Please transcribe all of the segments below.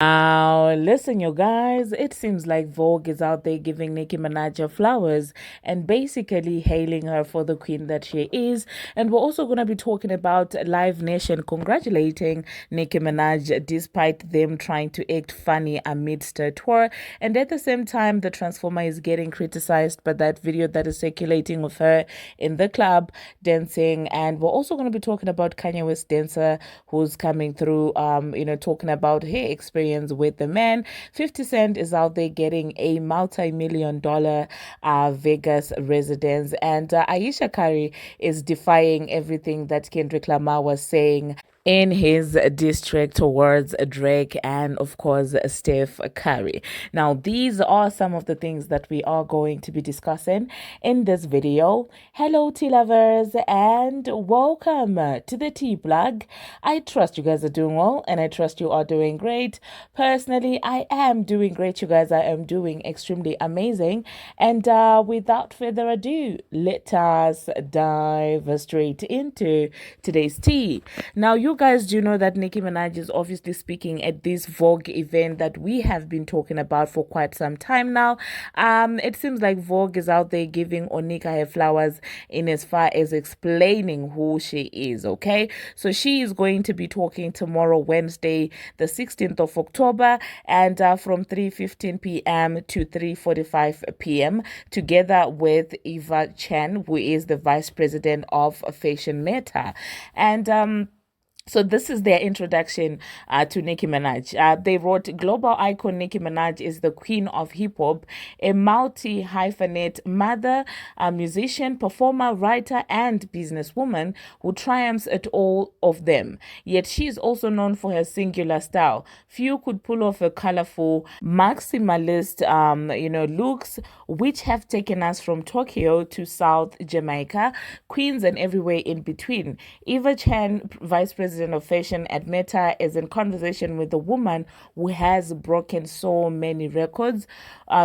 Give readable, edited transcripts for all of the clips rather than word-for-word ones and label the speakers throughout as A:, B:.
A: Now, listen, you guys, it seems like Vogue is out there giving Nicki Minaj her flowers and basically hailing her for the queen that she is. And we're also going to be talking about Live Nation congratulating Nicki Minaj despite them trying to act funny amidst her tour. And at the same time, the Transformer is getting criticized by that video that is circulating of her in the club dancing. And we're also going to be talking about Kanye West dancer who's coming through, talking about her experience with the man. 50 Cent is out there getting a multi-million dollar Vegas residence, and Ayesha Curry is defying everything that Kendrick Lamar was saying in his district towards Drake and, of course, Steph Curry. Now, these are some of the things that we are going to be discussing in this video. Hello, tea lovers, and welcome to the Tea Plug. I trust you guys are doing well, and I trust you are doing great. Personally, I am doing great, you guys. I am doing extremely amazing. And without further ado, let us dive straight into today's tea. Now, you guys do know that Nicki Minaj is obviously speaking at this Vogue event that we have been talking about for quite some time now. It seems like Vogue is out there giving Onika her flowers in as far as explaining who she is, okay? So she is going to be talking tomorrow, Wednesday, the 16th of October, and from 3:15 p.m. to 3:45 p.m., together with Eva Chen, who is the Vice President of Fashion Meta. And so this is their introduction to Nicki Minaj. They wrote, global icon Nicki Minaj is the queen of hip-hop, a multi-hyphenate mother, a musician, performer, writer, and businesswoman who triumphs at all of them. Yet she is also known for her singular style. Few could pull off a colorful, maximalist, looks, which have taken us from Tokyo to South Jamaica, Queens, and everywhere in between. Eva Chen, Vice President of Fashion at Meta, is in conversation with a woman who has broken so many records,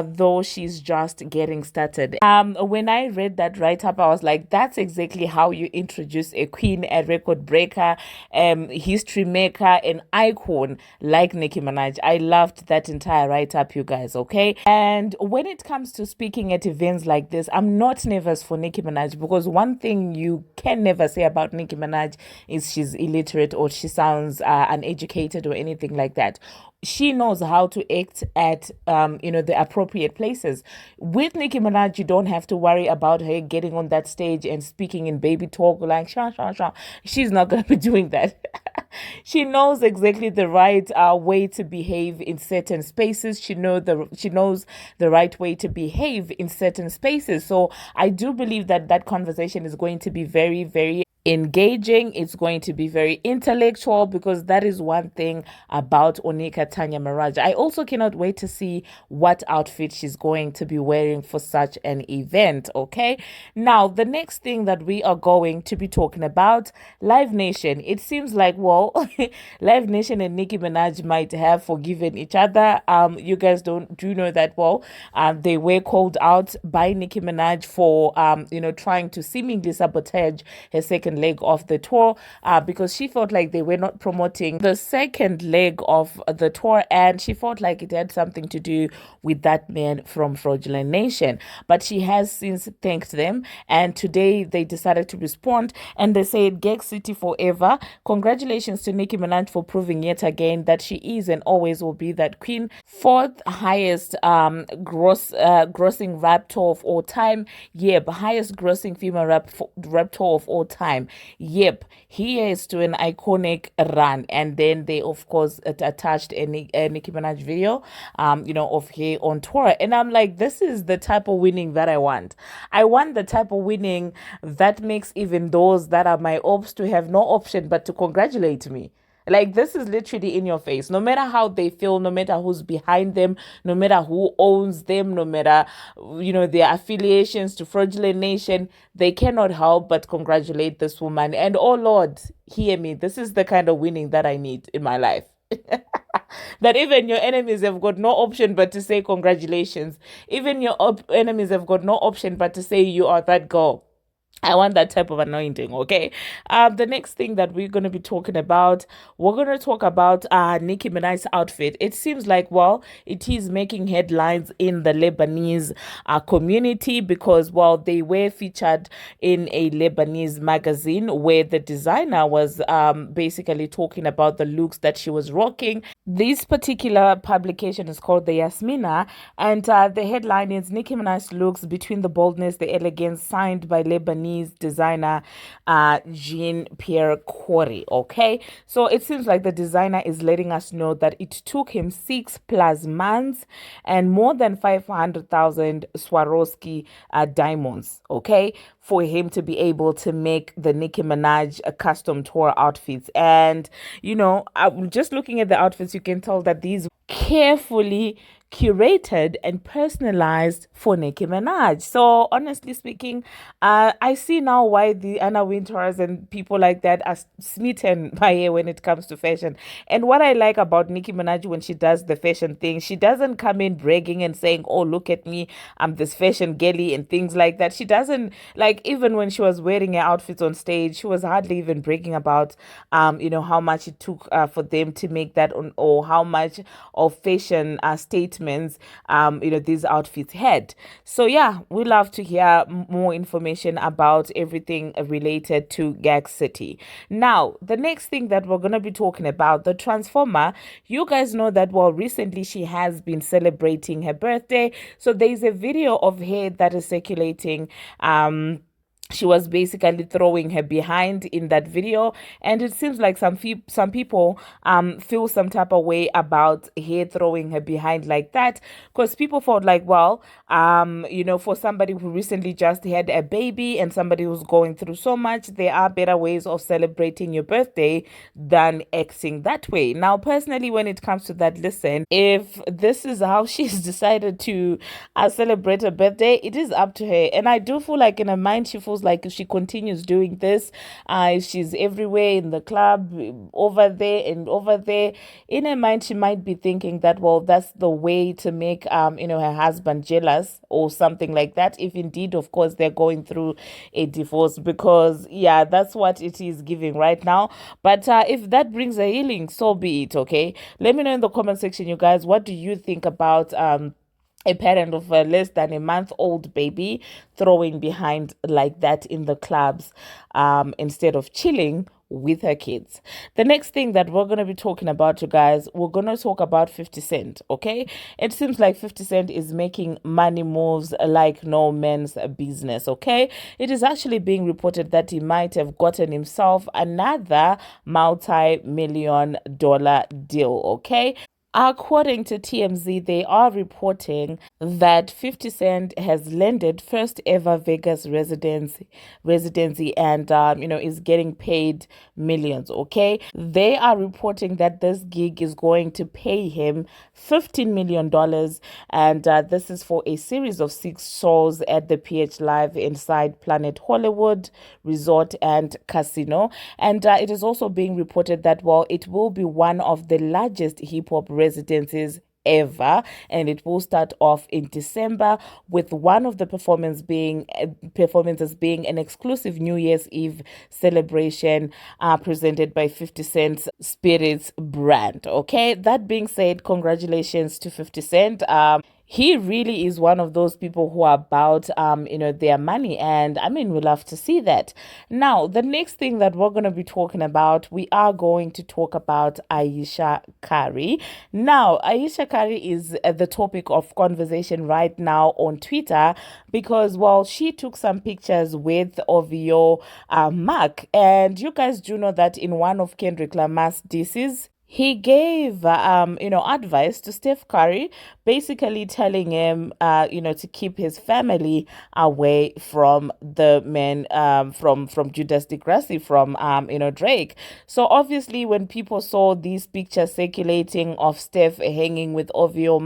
A: though she's just getting started. When I read that write-up, I was like, that's exactly how you introduce a queen, a record breaker, history maker, an icon like Nicki Minaj. I loved that entire write-up, you guys, okay? And when it comes to speaking at events like this, I'm not nervous for Nicki Minaj, because one thing you can never say about Nicki Minaj is she's illiterate or she sounds uneducated or anything like that. She knows how to act at the appropriate places. With Nicki Minaj, you don't have to worry about her getting on that stage and speaking in baby talk like sha sha sha. She's not gonna be doing that. She knows exactly the right way to behave in certain spaces. She knows the right way to behave in certain spaces. So I do believe that that conversation is going to be very, very engaging. It's going to be very intellectual, because that is one thing about Onika Tanya Maraj. I also cannot wait to see what outfit she's going to be wearing for such an event. Okay, now the next thing that we are going to be talking about, Live Nation. It seems like, well, Live Nation and Nicki Minaj might have forgiven each other. You guys do know that, well, they were called out by Nicki Minaj for trying to seemingly sabotage her second leg of the tour, because she felt like they were not promoting the second leg of the tour, and she felt like it had something to do with that man from Fraudulent Nation. But she has since thanked them, and today they decided to respond, and they said, Gag City forever. Congratulations to Nicki Minaj for proving yet again that she is and always will be that queen. Fourth highest grossing rap tour of all time. Yep, highest grossing female rap tour of all time. Yep, here's to an iconic run. And then they, of course, attached a Nicki Minaj video, of her on tour. And I'm like, this is the type of winning that I want. I want the type of winning that makes even those that are my ops to have no option but to congratulate me. Like, this is literally in your face. No matter how they feel, no matter who's behind them, no matter who owns them, no matter, their affiliations to Fraudulent Nation, they cannot help but congratulate this woman. And oh Lord, hear me. This is the kind of winning that I need in my life. That even your enemies have got no option but to say congratulations. Even your enemies have got no option but to say you are that girl. I want that type of anointing, okay? The next thing that we're going to be talking about, we're going to talk about Nicki Minaj's outfit. It seems like, well, it is making headlines in the Lebanese community because, well, they were featured in a Lebanese magazine where the designer was basically talking about the looks that she was rocking. This particular publication is called the Yasmina, and the headline is Nicki Minaj looks between the boldness, the elegance, signed by Lebanese designer Jean-Pierre Corey. Okay, so it seems like the designer is letting us know that it took him 6+ months and more than 500,000 Swarovski diamonds. Okay, for him to be able to make the Nicki Minaj custom tour outfits. And, just looking at the outfits, you can tell that these carefully curated and personalized for Nicki Minaj. So honestly speaking, I see now why the Anna Winters and people like that are smitten by her when it comes to fashion. And what I like about Nicki Minaj when she does the fashion thing, she doesn't come in bragging and saying, "Oh, look at me, I'm this fashion girly," and things like that. She doesn't, like, even when she was wearing her outfits on stage, she was hardly even bragging about how much it took for them to make that on, or how much of fashion statements these outfits had. So yeah, we love to hear more information about everything related to Gag City. Now, the next thing that we're going to be talking about, the Transformer. You guys know that, well, recently she has been celebrating her birthday. So there's a video of her that is circulating. She was basically throwing her behind in that video, and it seems like some people feel some type of way about her throwing her behind like that, because people felt like, well, for somebody who recently just had a baby and somebody who's going through so much, there are better ways of celebrating your birthday than acting that way. Now, personally, when it comes to that, listen, if this is how she's decided to celebrate her birthday, it is up to her. And I do feel like in her mind, she feels like if she continues doing this, if she's everywhere in the club, over there and over there, in her mind, she might be thinking that, well, that's the way to make, her husband jealous or something like that. If indeed, of course, they're going through a divorce, because, yeah, that's what it is giving right now. But if that brings a healing, so be it, okay? Let me know in the comment section, you guys, what do you think about, a parent of a less than a month-old baby throwing behind like that in the clubs instead of chilling with her kids. The next thing that we're going to be talking about, you guys, we're going to talk about 50 Cent, okay? It seems like 50 Cent is making money moves like no man's business, okay? It is actually being reported that he might have gotten himself another multi-million dollar deal, okay? According to TMZ, they are reporting that 50 Cent has landed first ever Vegas residency and is getting paid millions. Okay, they are reporting that this gig is going to pay him $15 million, and this is for a series of 6 shows at the PH Live inside Planet Hollywood Resort and Casino. And it is also being reported that, well, it will be one of the largest hip hop residencies ever, and it will start off in December with one of the performances being an exclusive New Year's Eve celebration presented by 50 Cent's Spirits brand. Okay, that being said, congratulations to 50 Cent. He really is one of those people who are about their money, and I mean, we love to see that. Now, the next thing that we're going to be talking about, we are going to talk about Ayesha Curry. Now, Ayesha Curry is the topic of conversation right now on Twitter because, well, she took some pictures with Ovio Mark, and you guys do know that in one of Kendrick Lamar's disses, he gave advice to Steph Curry, basically telling him to keep his family away from the men from Judas Degrassi, from Drake. So obviously when people saw these pictures circulating of Steph hanging with Ovio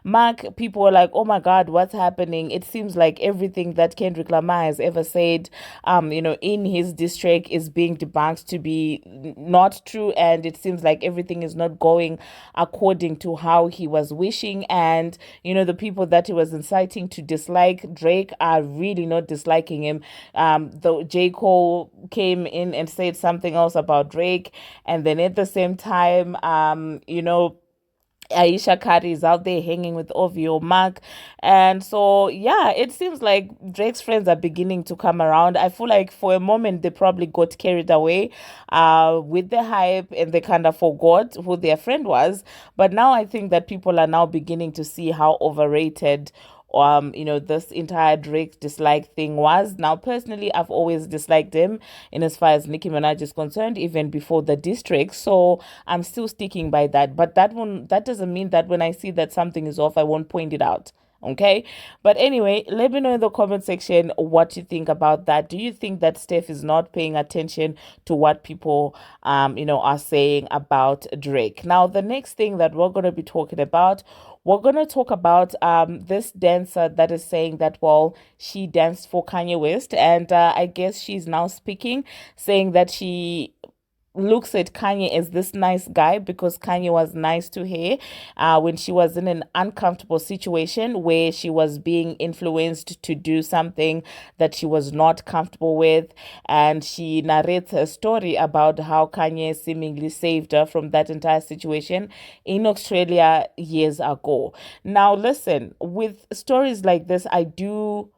A: Mark, people were like, oh my god, what's happening? It seems like everything that Kendrick Lamar has ever said in his diss track is being debunked to be not true, and it seems like like everything is not going according to how he was wishing. And, the people that he was inciting to dislike Drake are really not disliking him. The J. Cole came in and said something else about Drake. And then at the same time, Ayesha Curry is out there hanging with OVO Mark. And so, yeah, it seems like Drake's friends are beginning to come around. I feel like for a moment they probably got carried away with the hype and they kind of forgot who their friend was. But now I think that people are now beginning to see how overrated this entire Drake dislike thing was. Now, personally, I've always disliked him in as far as Nicki Minaj is concerned, even before the district. So I'm still sticking by that. But that doesn't mean that when I see that something is off, I won't point it out. Okay. But anyway, let me know in the comment section what you think about that. Do you think that Steph is not paying attention to what people, are saying about Drake? Now, the next thing that we're going to be talking about, we're going to talk about this dancer that is saying that, well, she danced for Kanye West. And I guess she's now speaking, saying that she looks at Kanye as this nice guy because Kanye was nice to her when she was in an uncomfortable situation where she was being influenced to do something that she was not comfortable with. And she narrates a story about how Kanye seemingly saved her from that entire situation in Australia years ago. Now, listen, with stories like this, I do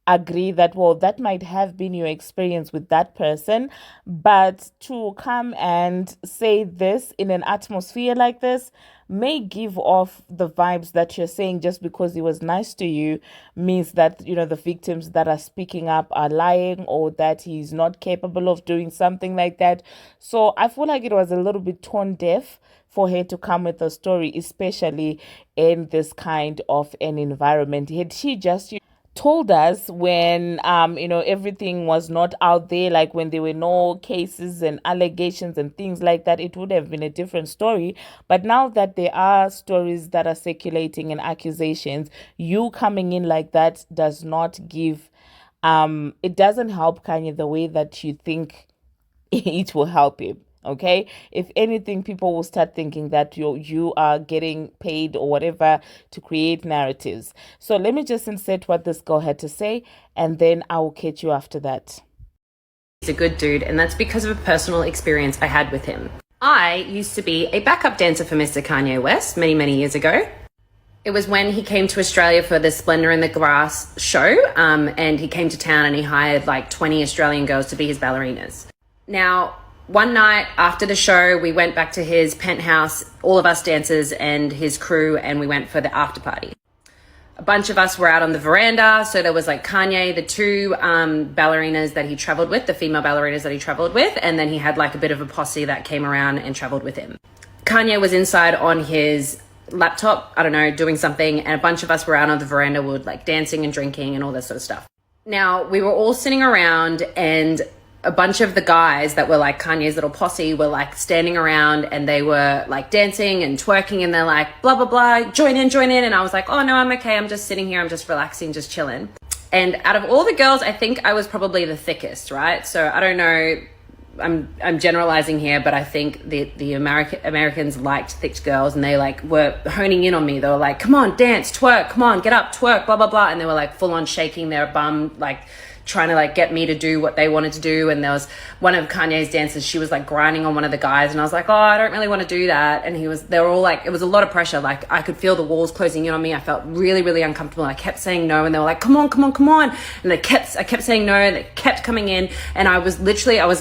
A: agree that, well, that might have been your experience with that person, but to come and say this in an atmosphere like this may give off the vibes that you're saying just because he was nice to you means that, the victims that are speaking up are lying or that he's not capable of doing something like that. So I feel like it was a little bit tone deaf for her to come with a story, especially in this kind of an environment. Had she just told us when everything was not out there, like when there were no cases and allegations and things like that, it would have been a different story. But now that there are stories that are circulating and accusations, you coming in like that does not give it doesn't help Kanye the way that you think it will help him. Okay, if anything, people will start thinking that you are getting paid or whatever to create narratives. So let me just insert what this girl had to say, and then I will catch you after that.
B: He's a good dude, and that's because of a personal experience I had with him. I used to be a backup dancer for Mr. Kanye West many, many years ago. It was when he came to Australia for the Splendor in the Grass show, and he came to town and he hired like 20 Australian girls to be his ballerinas. Now, one night after the show, we went back to his penthouse, all of us dancers and his crew, and we went for the after party. A bunch of us were out on the veranda. So there was like Kanye, the two ballerinas that he traveled with, the female ballerinas that he traveled with, and then he had like a bit of a posse that came around and traveled with him. Kanye was inside on his laptop, I don't know, doing something, and a bunch of us were out on the veranda, we were like dancing and drinking and all that sort of stuff. Now, we were all sitting around, and a bunch of the guys that were like Kanye's little posse were like standing around, and they were like dancing and twerking, and they're like, blah, blah, blah, join in. And I was like, oh no, I'm okay. I'm just sitting here. I'm just relaxing, just chilling. And out of all the girls, I think I was probably the thickest, right? So I don't know, I'm generalizing here, but I think the Americans liked thick girls, and they like were honing in on me. They were like, come on, dance, twerk, come on, get up, twerk, blah, blah, blah. And they were like full on shaking their bum, like trying to like get me to do what they wanted to do. And there was one of Kanye's dancers, she was like grinding on one of the guys, and I was like, oh, I don't really want to do that. And they were all like, it was a lot of pressure. Like I could feel the walls closing in on me. I felt really, really uncomfortable. I kept saying no, and they were like, come on, come on, come on. And I kept saying no, and they kept coming in. And I was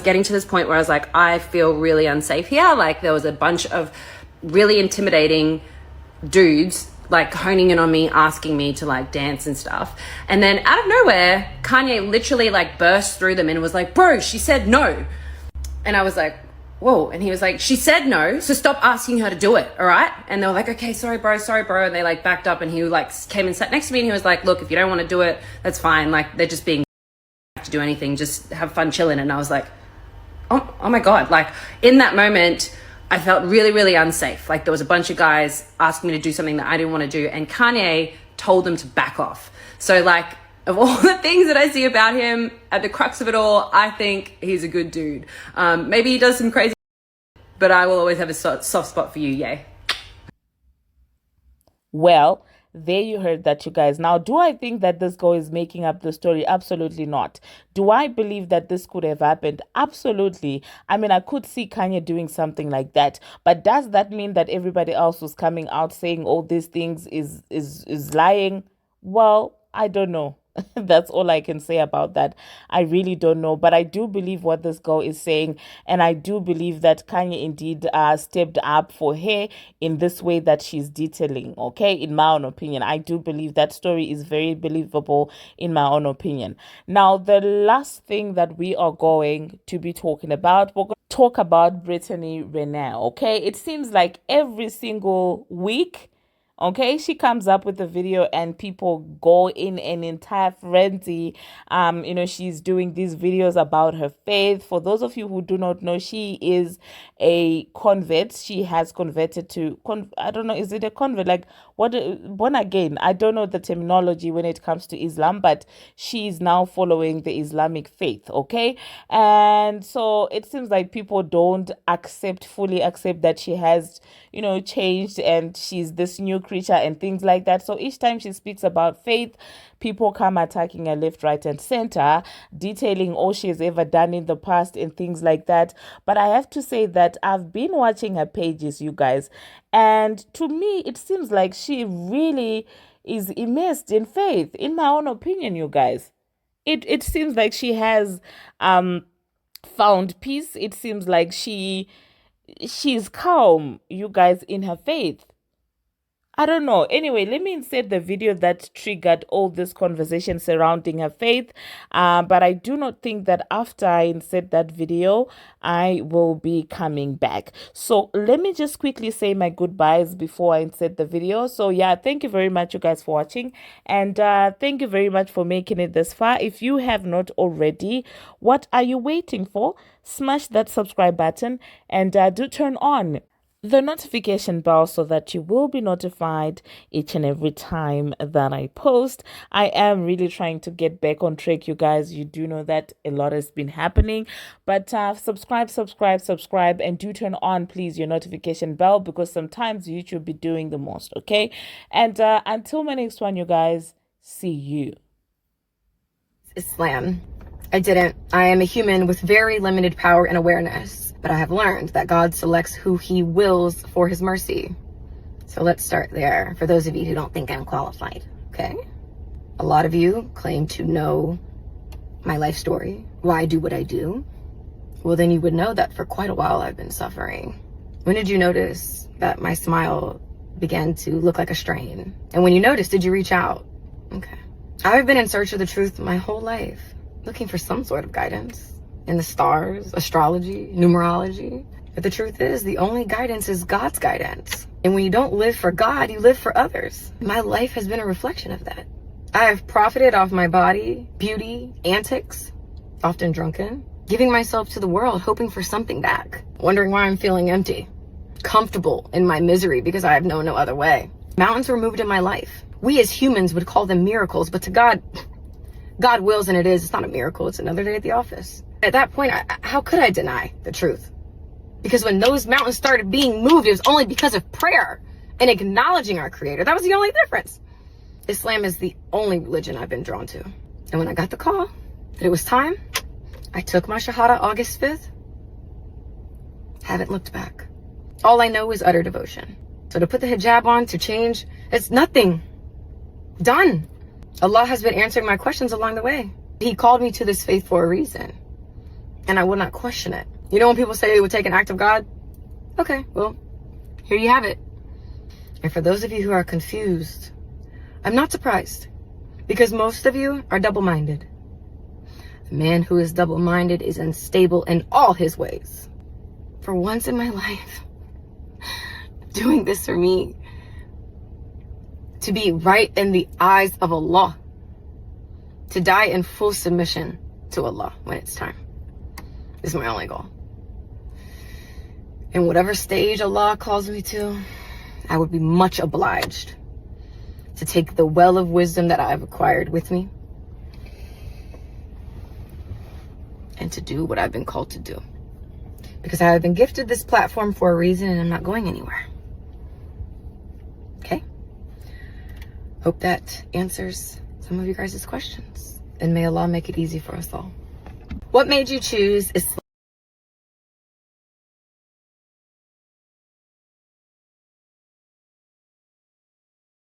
B: getting to this point where I was like, I feel really unsafe here. Like there was a bunch of really intimidating dudes like honing in on me, asking me to like dance and stuff. And then out of nowhere, Kanye literally like burst through them and was like, bro, she said no. And I was like, whoa. And he was like, she said no, so stop asking her to do it, all right? And they were like, okay, sorry bro. And they like backed up, and he like came and sat next to me, and he was like, look, if you don't want to do it, that's fine. Like they're just being to do anything, just have fun chilling. And I was like, oh my God. Like in that moment, I felt really, really unsafe. Like there was a bunch of guys asking me to do something that I didn't want to do, and Kanye told them to back off. So like of all the things that I see about him, at the crux of it all, I think he's a good dude. Maybe he does some crazy, but I will always have a soft spot for you, yay.
A: Well, there you heard that, you guys. Now, do I think that this girl is making up the story? Absolutely not. Do I believe that this could have happened? Absolutely. I mean, I could see Kanye doing something like that, but does that mean that everybody else who's coming out saying all these things is lying? Well, I don't know. That's all I can say about that. I really don't know, but I do believe what this girl is saying, and I do believe that Kanye indeed stepped up for her in this way that she's detailing. Okay, in my own opinion, I do believe that story is very believable in my own opinion. Now, the last thing that we are going to be talking about, we're going to talk about Brittany Renner. Okay, it seems like every single week, okay, she comes up with a video and people go in an entire frenzy. She's doing these videos about her faith. For those of you who do not know, she is a convert. She has converted to I don't know, is it a convert, like what, born again? I don't know the terminology when it comes to Islam, but she's now following the Islamic faith. Okay, and so it seems like people don't fully accept that she has changed and she's this new creature and things like that. So each time she speaks about faith, people come attacking her left, right, and center, detailing all she has ever done in the past and things like that. But I have to say that I've been watching her pages, you guys, and to me, it seems like she really is immersed in faith, in my own opinion, you guys. It seems like she has found peace. It seems like she's calm, you guys, in her faith. I don't know. Anyway, let me insert the video that triggered all this conversation surrounding her faith. But I do not think that after I insert that video, I will be coming back. So let me just quickly say my goodbyes before I insert the video. So yeah, thank you very much, you guys, for watching. And thank you very much for making it this far. If you have not already, what are you waiting for? Smash that subscribe button and do turn on the notification bell so that you will be notified each and every time that I post. I am really trying to get back on track, you guys. You do know that a lot has been happening, but subscribe, and do turn on, please, your notification bell, because sometimes YouTube be doing the most. Okay, and until my next one, you guys, see you.
C: Islam. I didn't. I am a human with very limited power and awareness. But I have learned that God selects who he wills for his mercy. So let's start there, for those of you who don't think I'm qualified, okay? A lot of you claim to know my life story, why I do what I do. Well, then you would know that for quite a while I've been suffering. When did you notice that my smile began to look like a strain? And when you noticed, did you reach out? Okay. I've been in search of the truth my whole life, looking for some sort of guidance. In the stars, astrology, numerology. But the truth is, the only guidance is God's guidance. And when you don't live for God, you live for others. My life has been a reflection of that. I have profited off my body, beauty, antics, often drunken, giving myself to the world, hoping for something back, wondering why I'm feeling empty, comfortable in my misery because I have known no other way. Mountains were moved in my life. We as humans would call them miracles, but to God, God wills and it is. It's not a miracle. It's another day at the office. At that point, how could I deny the truth? Because when those mountains started being moved, it was only because of prayer and acknowledging our Creator. That was the only difference. Islam is the only religion I've been drawn to. And when I got the call that it was time, I took my Shahada August 5th. Haven't looked back. All I know is utter devotion. So to put the hijab on, to change, it's nothing. Done. Allah has been answering my questions along the way. He called me to this faith for a reason. And I will not question it. You know when people say it would take an act of God? Okay, well, here you have it. And for those of you who are confused, I'm not surprised. Because most of you are double-minded. A man who is double-minded is unstable in all his ways. For once in my life, doing this for me, to be right in the eyes of Allah, to die in full submission to Allah when it's time, is my only goal. In whatever stage Allah calls me to, I would be much obliged to take the well of wisdom that I have acquired with me and to do what I've been called to do. because I have been gifted this platform for a reason and I'm not going anywhere. Okay? Hope that answers some of you guys' questions. And may Allah make it easy for us all. What made you choose Islam?